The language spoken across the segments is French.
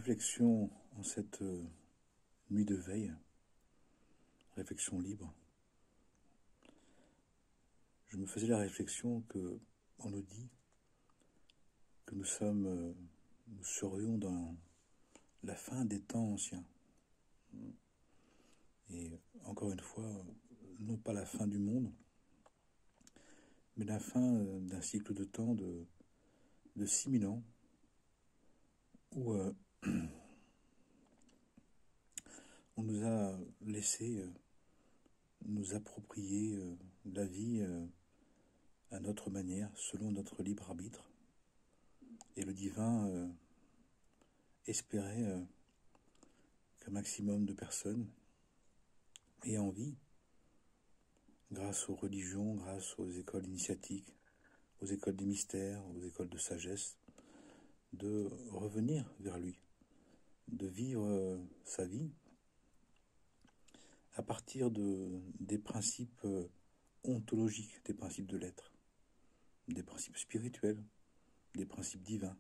réflexion en cette nuit de veille, réflexion libre, je me faisais la réflexion que on nous dit que nous serions dans la fin des temps anciens. Et encore une fois, non pas la fin du monde, mais la fin d'un cycle de temps de 6000 ans, où on nous a laissé nous approprier la vie à notre manière, selon notre libre arbitre. Et le divin espérait qu'un maximum de personnes aient envie, grâce aux religions, grâce aux écoles initiatiques, aux écoles des mystères, aux écoles de sagesse, de revenir vers lui, de vivre sa vie à partir des principes ontologiques, des principes de l'être, des principes spirituels, des principes divins.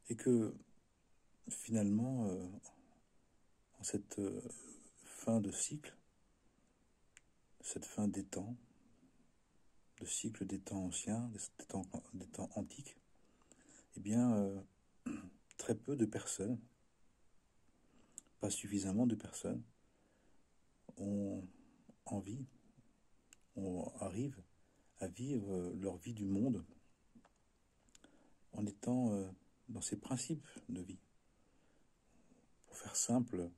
Et que finalement, en cette fin de cycle, cette fin des temps, de cycle des temps anciens, des temps antiques, eh bien, très peu de personnes, pas suffisamment de personnes, ont envie, arrivent à vivre leur vie du monde en étant dans ces principes de vie. Pour faire simple,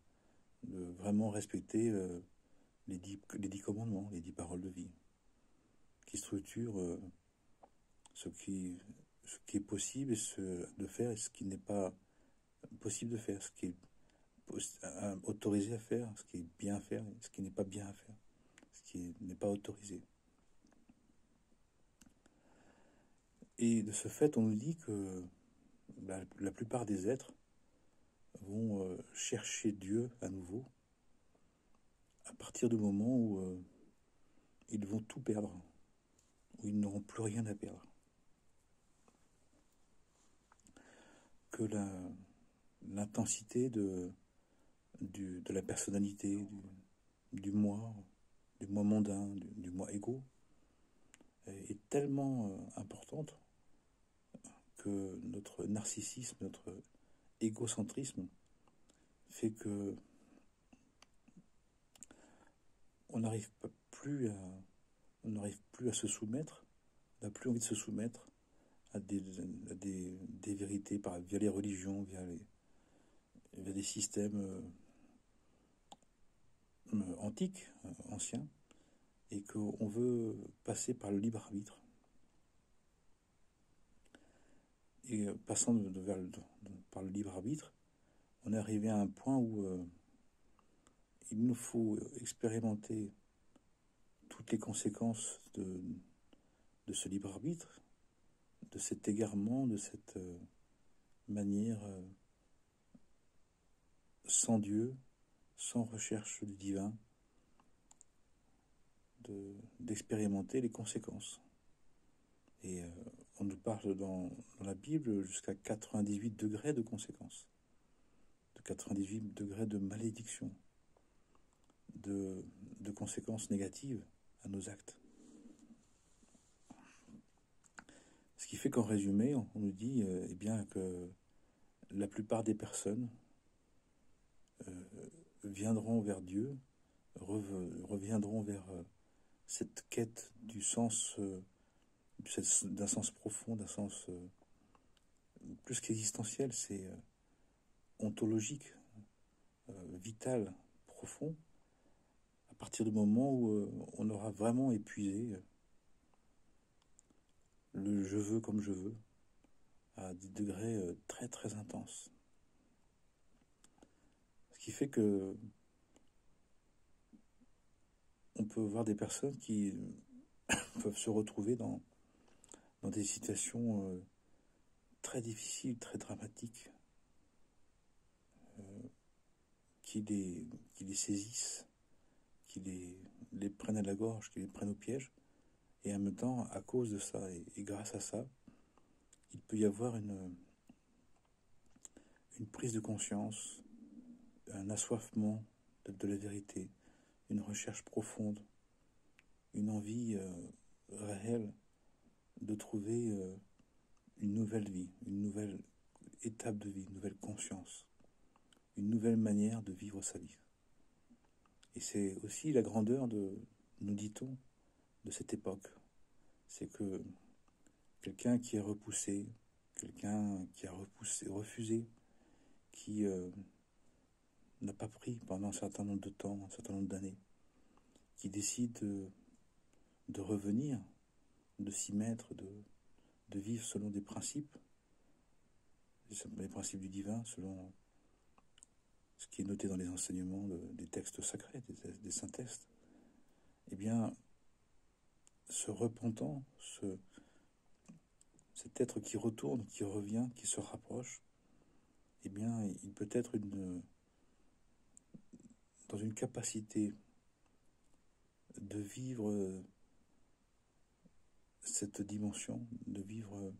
de vraiment respecter les 10 commandements, les 10 paroles de vie, qui structurent ce qui est possible de faire et ce qui n'est pas possible de faire, ce qui est autorisé à faire, ce qui est bien à faire et ce qui n'est pas bien à faire, ce qui n'est pas autorisé. Et de ce fait, on nous dit que la plupart des êtres vont chercher Dieu à nouveau à partir du moment où ils vont tout perdre, où ils n'auront plus rien à perdre. Que l'intensité de la personnalité, du moi mondain, du moi égo, est tellement importante que notre narcissisme, notre égocentrisme fait que on n'arrive plus à se soumettre, on n'a plus envie de se soumettre à des vérités via les religions, via des systèmes antiques, anciens, et qu'on veut passer par le libre arbitre. Et passant par le libre arbitre, on est arrivé à un point où il nous faut expérimenter toutes les conséquences de ce libre arbitre, de cet égarement, de cette manière sans Dieu, sans recherche du divin, d'expérimenter les conséquences. Et on nous parle dans la Bible jusqu'à 98 degrés de conséquences, de 98 degrés de malédiction, de conséquences négatives à nos actes. Ce qui fait qu'en résumé, on nous dit eh bien que la plupart des personnes viendront vers Dieu, reviendront vers cette quête du sens, d'un sens profond, d'un sens plus qu'existentiel, c'est ontologique, vital, profond, à partir du moment où on aura vraiment épuisé le je veux comme je veux, à des degrés très très intenses. Ce qui fait que on peut voir des personnes qui peuvent se retrouver dans des situations très difficiles, très dramatiques, qui les saisissent, qui les prennent à la gorge, qui les prennent au piège. Et en même temps, à cause de ça et grâce à ça, il peut y avoir une prise de conscience, un assoiffement de la vérité, une recherche profonde, une envie réelle de trouver une nouvelle vie, une nouvelle étape de vie, une nouvelle conscience, une nouvelle manière de vivre sa vie. Et c'est aussi la grandeur nous dit-on, de cette époque. C'est que quelqu'un qui est repoussé, quelqu'un qui a refusé, qui n'a pas pris pendant un certain nombre de temps, un certain nombre d'années, qui décide de revenir, de s'y mettre, de vivre selon des principes, les principes du divin, selon ce qui est noté dans les enseignements des textes sacrés, des saints textes, eh bien, ce repentant, cet être qui retourne, qui revient, qui se rapproche, eh bien, il peut être dans une capacité de vivre cette dimension, de vivre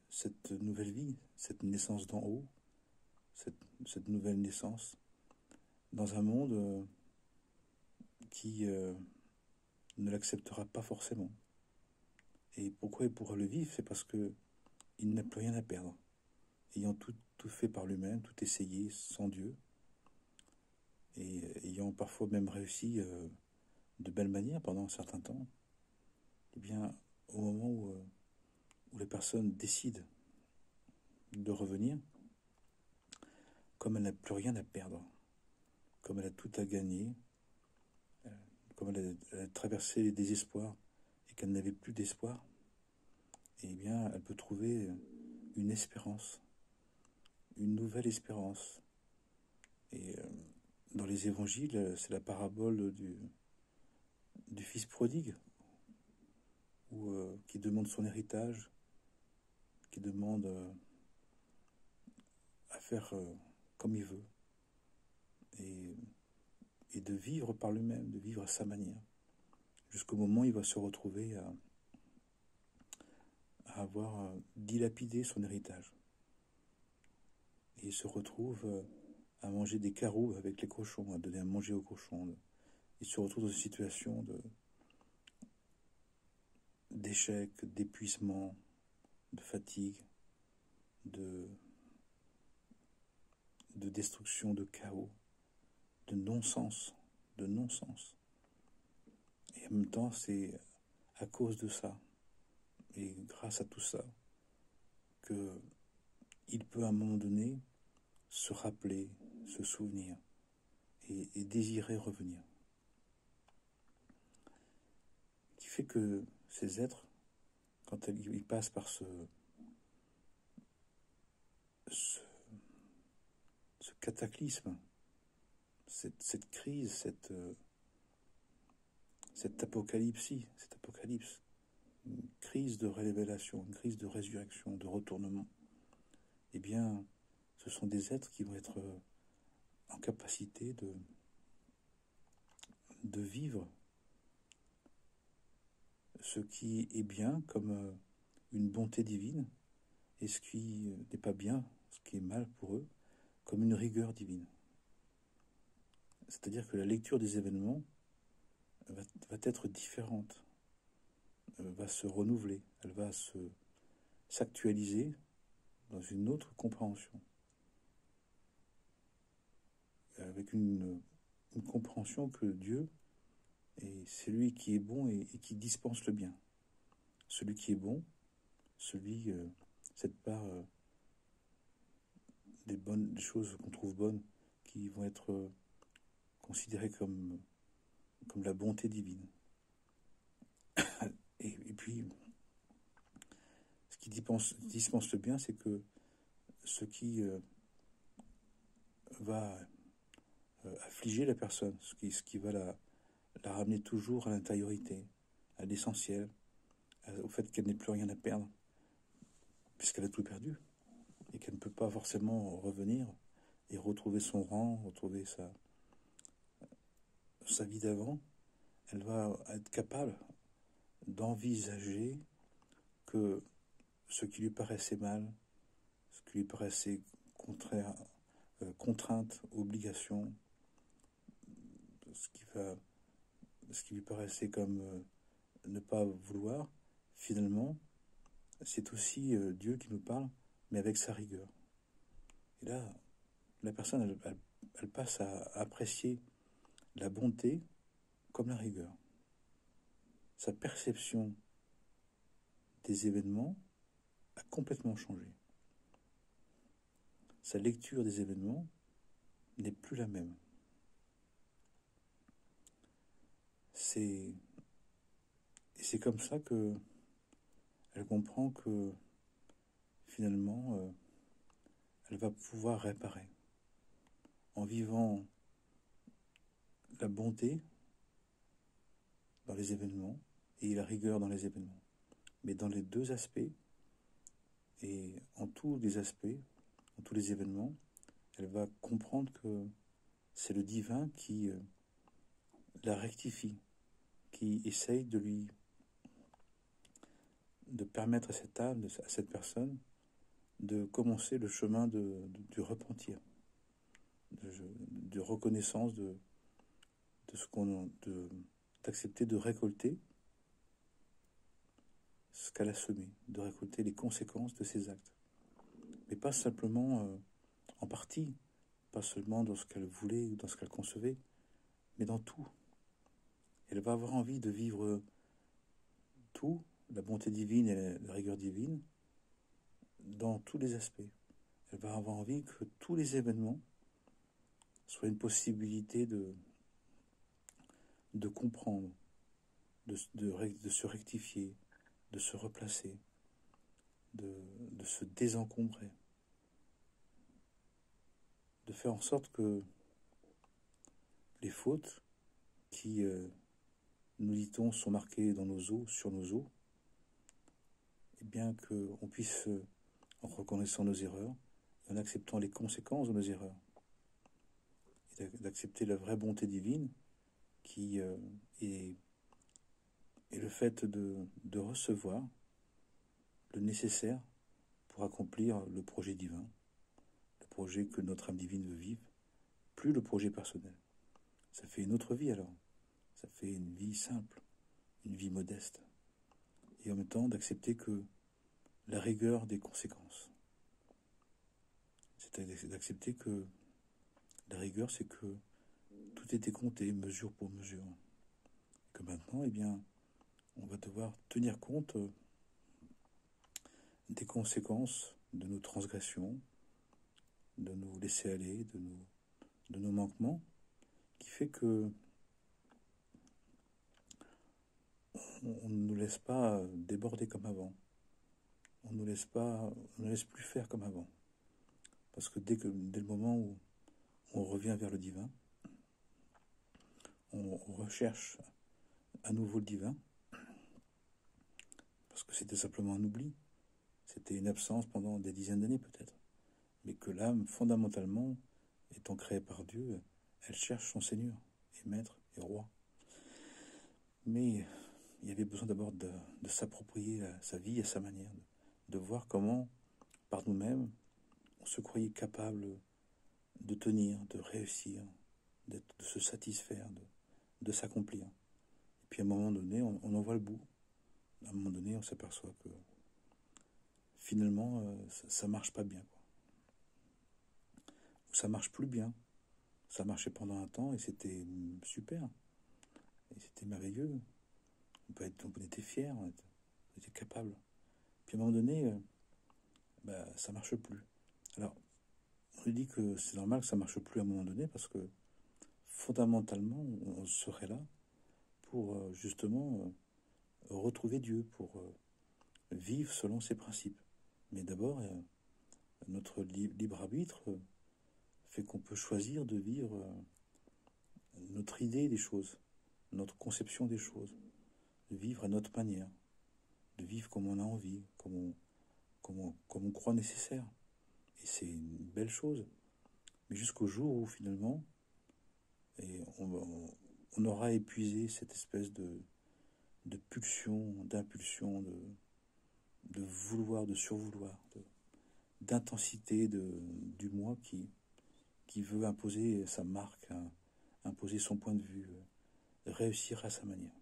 cette nouvelle vie, cette naissance d'en haut, cette nouvelle naissance, dans un monde qui ne l'acceptera pas forcément. Et pourquoi il pourra le vivre? C'est parce qu'il n'a plus rien à perdre. Ayant tout fait par lui-même, tout essayé sans Dieu, et ayant parfois même réussi de belle manière pendant un certain temps, eh bien, au moment où les personnes décident de revenir, comme elle n'a plus rien à perdre, comme elle a tout à gagner, comme elle a traversé les désespoirs et qu'elle n'avait plus d'espoir, eh bien, elle peut trouver une espérance, une nouvelle espérance. Et dans les évangiles, c'est la parabole du fils prodigue, qui demande son héritage, qui demande à faire comme il veut, et de vivre par lui-même, de vivre à sa manière, jusqu'au moment où il va se retrouver à avoir dilapidé son héritage. Et il se retrouve à manger des caroux avec les cochons, à donner à manger aux cochons. Il se retrouve dans une situation d'échec, d'épuisement, de fatigue, de destruction, de chaos, de non-sens, Et en même temps, c'est à cause de ça, et grâce à tout ça, qu'il peut à un moment donné se rappeler, se souvenir, et désirer revenir. Qui fait que ces êtres, quand ils passent par ce cataclysme, cette crise, cette apocalypse, une crise de révélation, une crise de résurrection, de retournement, eh bien, ce sont des êtres qui vont être en capacité de vivre ce qui est bien comme une bonté divine, et ce qui n'est pas bien, ce qui est mal pour eux, comme une rigueur divine. C'est-à-dire que la lecture des événements va être différente, va se renouveler, elle va s'actualiser dans une autre compréhension, avec une compréhension que Dieu est celui qui est bon et qui dispense le bien. Celui qui est bon, cette part des choses qu'on trouve bonnes, qui vont être considérées comme la bonté divine. Et puis, ce qui dispense le bien, c'est que ce qui va affliger la personne, ce qui va la ramener toujours à l'intériorité, à l'essentiel, au fait qu'elle n'ait plus rien à perdre, puisqu'elle a tout perdu, et qu'elle ne peut pas forcément revenir et retrouver son rang, retrouver sa vie d'avant. Elle va être capable d'envisager que ce qui lui paraissait mal, qui lui paraissaient contraires, contraintes, obligations, ce qui lui paraissait comme ne pas vouloir, finalement, c'est aussi Dieu qui nous parle, mais avec sa rigueur. Et là, la personne, elle passe à apprécier la bonté comme la rigueur. Sa perception des événements a complètement changé. Sa lecture des événements n'est plus la même. Et c'est comme ça que elle comprend que finalement, elle va pouvoir réparer en vivant la bonté dans les événements et la rigueur dans les événements. Mais dans les deux aspects, et en tous les aspects, en tous les événements, elle va comprendre que c'est le divin qui la rectifie, qui essaye de permettre à cette âme, à cette personne, de commencer le chemin du repentir, de reconnaissance d'accepter de récolter ce qu'elle a semé, de récolter les conséquences de ses actes. Mais pas simplement en partie, pas seulement dans ce qu'elle voulait ou dans ce qu'elle concevait, mais dans tout. Elle va avoir envie de vivre tout, la bonté divine et la rigueur divine, dans tous les aspects. Elle va avoir envie que tous les événements soient une possibilité de comprendre, de se rectifier, de se replacer, de se désencombrer, de faire en sorte que les fautes qui, nous dit-on, sont marquées dans nos os, sur nos os, et bien qu'on puisse, en reconnaissant nos erreurs, et en acceptant les conséquences de nos erreurs, et d'accepter la vraie bonté divine qui est le fait de recevoir le nécessaire pour accomplir le projet divin, le projet que notre âme divine veut vivre, plus le projet personnel. Ça fait une autre vie alors, ça fait une vie simple, une vie modeste, et en même temps d'accepter que la rigueur des conséquences, c'est d'accepter que la rigueur, c'est que tout était compté, mesure pour mesure, que maintenant, eh bien, on va devoir tenir compte des conséquences de nos transgressions, de nous laisser aller, de nos manquements, qui fait que on ne nous laisse pas déborder comme avant. On ne laisse plus faire comme avant. Parce que dès le moment où on revient vers le divin, on recherche à nouveau le divin, parce que c'était simplement un oubli, c'était une absence pendant des dizaines d'années peut-être, mais que l'âme, fondamentalement, étant créée par Dieu, elle cherche son Seigneur, et Maître, et Roi. Mais il y avait besoin d'abord de s'approprier sa vie à sa manière, de voir comment, par nous-mêmes, on se croyait capable de tenir, de réussir, de se satisfaire, de s'accomplir. Et puis à un moment donné, on en voit le bout. À un moment donné, on s'aperçoit que finalement, ça marche pas bien, quoi. Ou ça marche plus bien. Ça marchait pendant un temps et c'était super. Et c'était merveilleux. On était fiers, on était capable. Puis à un moment donné, ça marche plus. Alors, on lui dit que c'est normal que ça marche plus à un moment donné parce que fondamentalement, on serait là pour justement retrouver Dieu, pour vivre selon ses principes. Mais d'abord, notre libre arbitre fait qu'on peut choisir de vivre notre idée des choses, notre conception des choses, de vivre à notre manière, de vivre comme on a envie, comme on croit nécessaire. Et c'est une belle chose. Mais jusqu'au jour où finalement, on aura épuisé cette espèce de pulsion, d'impulsion, de vouloir, de survouloir, d'intensité du moi qui veut imposer sa marque, imposer son point de vue, réussir à sa manière.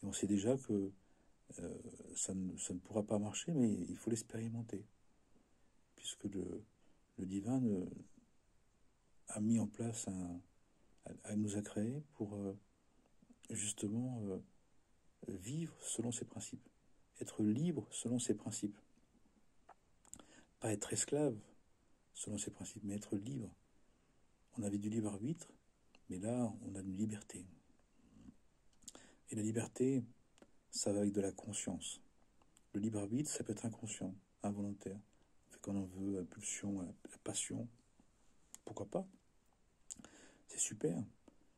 Et on sait déjà que ça ne pourra pas marcher, mais il faut l'expérimenter, puisque le divin a mis en place, nous a créés pour justement vivre selon ses principes, être libre selon ses principes. Pas être esclave selon ses principes, mais être libre. On avait du libre arbitre, mais là, on a une liberté. Et la liberté, ça va avec de la conscience. Le libre arbitre, ça peut être inconscient, involontaire. Fait qu'on en veut la pulsion, la passion. Pourquoi pas? C'est super.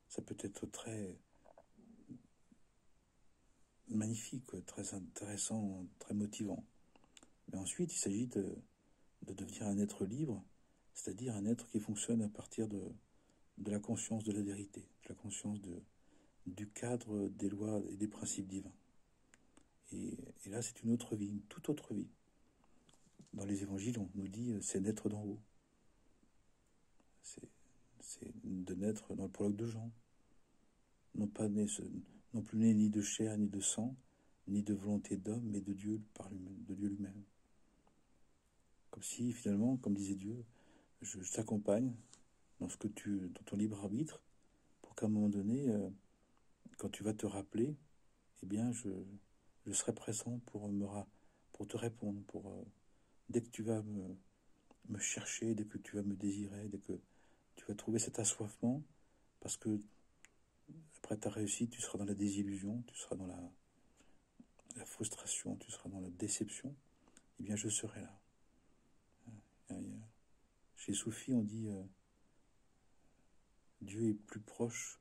Ça peut être très magnifique, très intéressant, très motivant. Mais ensuite, il s'agit de devenir un être libre, c'est-à-dire un être qui fonctionne à partir de la conscience de la vérité, de la conscience du cadre des lois et des principes divins. Et là, c'est une autre vie, une toute autre vie. Dans les évangiles, on nous dit c'est naître d'en haut. C'est de naître dans le prologue de Jean. Non plus né ni de chair ni de sang, ni de volonté d'homme, mais de Dieu de Dieu lui-même. Comme si finalement, comme disait Dieu, je t'accompagne dans ton libre arbitre, pour qu'à un moment donné, quand tu vas te rappeler, eh bien, je serai présent pour te répondre, dès que tu vas me chercher, dès que tu vas me désirer, dès que tu vas trouver cet assoiffement, parce que après ta réussite, tu seras dans la désillusion, tu seras dans la frustration, tu seras dans la déception, eh bien, je serai là. Chez Soufi, on dit Dieu est plus proche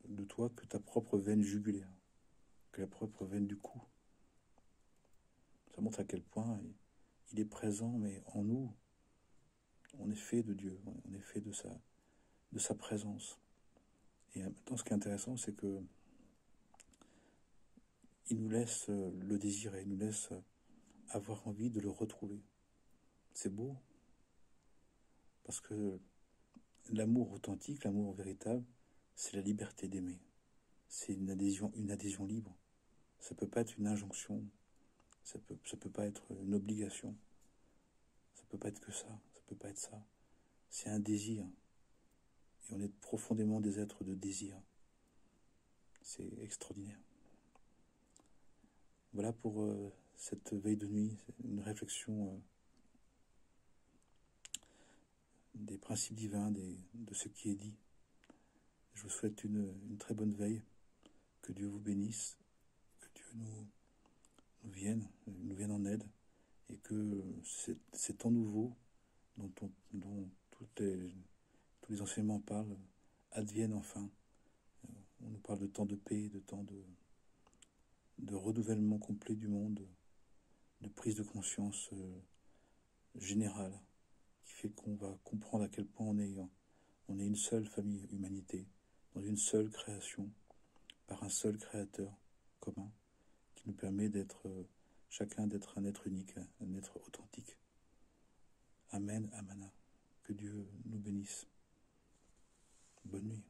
de toi que ta propre veine jugulaire, que la propre veine du cou. Ça montre à quel point il est présent, mais en nous, on est fait de Dieu, on est fait de sa présence. Et maintenant, ce qui est intéressant, c'est que il nous laisse le désirer, il nous laisse avoir envie de le retrouver. C'est beau, parce que l'amour authentique, l'amour véritable, c'est la liberté d'aimer. C'est une adhésion libre. Ça peut pas être une injonction. Ça peut pas être une obligation. Ça peut pas être que ça. Ça peut pas être ça. C'est un désir. Et on est profondément des êtres de désir. C'est extraordinaire. Voilà pour cette veille de nuit, une réflexion des principes divins, de ce qui est dit. Je vous souhaite une très bonne veille. Que Dieu vous bénisse, que Dieu nous vienne en aide, et que ces temps nouveaux dont tous les enseignements parlent adviennent enfin. On nous parle de temps de paix, de temps de renouvellement complet du monde, de prise de conscience générale, qui fait qu'on va comprendre à quel point on est une seule famille humanité, dans une seule création, par un seul créateur commun, qui nous permet chacun d'être un être unique, un être authentique. Amen, Amana. Que Dieu nous bénisse. Bonne nuit.